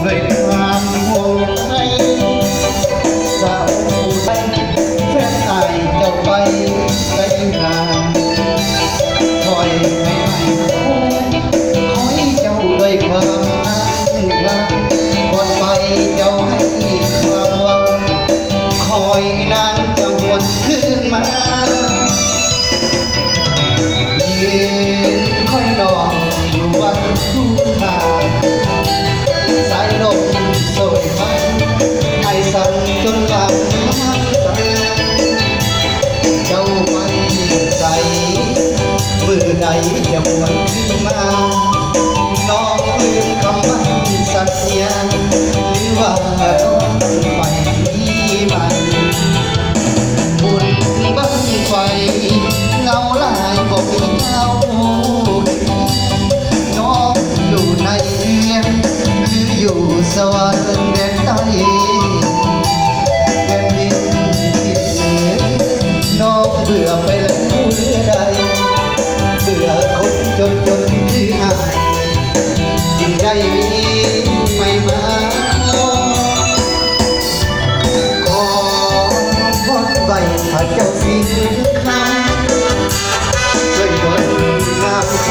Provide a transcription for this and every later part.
ด้วยความห่วงใยสาวผู้ใดแฟนอายเจ้าไปไกลนานคอยให้คอยเจ้าด้วยความอ้างว้างก่อนไปเจ้าให้ความหวังคอยนานจะหวนคืนมายืนคอยนอนอยู่วันทุ่งนาสายลมโสยพันไอสั่นจนหลับน้ำตาเจ้าไม่ใส่มือใดจะหวนขึ้นมาน้องลืมคำมั่นสัญญาหรือว่าน้องไปที่มันบุญบั้งไฟเงาลายบอกมีเงาน้องอยู่ในเรือนหรืออยู่สวรรค์แดนใต้แผ่นดินที่เหนือน้องเบื่อไปแล้วเมื่อใดเบื่อคนจนที่หายจึงได้มีไม่มาขอวอนไว้ถ้าเจ้าสิ้นคำช่วยดลงามค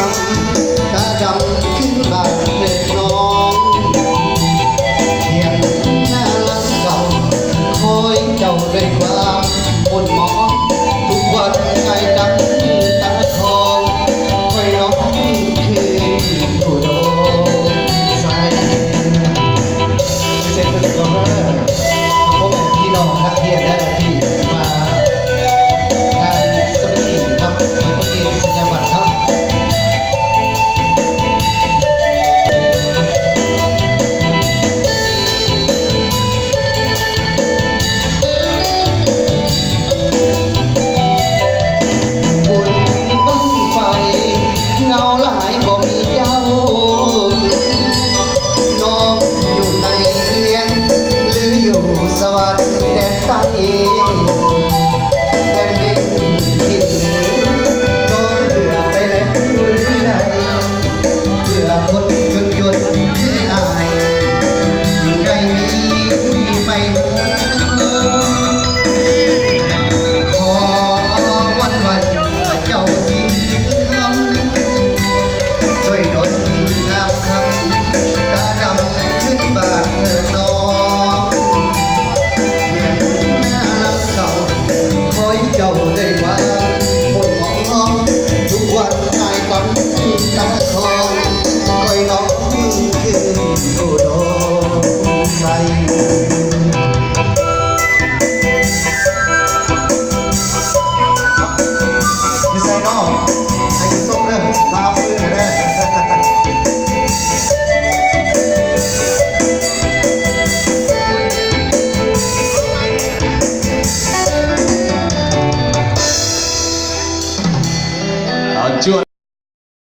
ำตาดำขึ้นบาดเล็กน้องเทียงหน้าหลังเก่าคอยเจ้าด้วยความมนหมองทุกวันไอ้ดังตาทองคอยน้องคือผู้โดนใส่เสร็จแล้วก็มาพบพี่น้องนักเรียนและที่มางานสมัยครับในประเทศสัญญาบัตรครับบุญบั้งไฟเงาหลายบ่มีเจ้าน้องอยู่ในเรือนหรืออยู่สวรรค์แดนใต้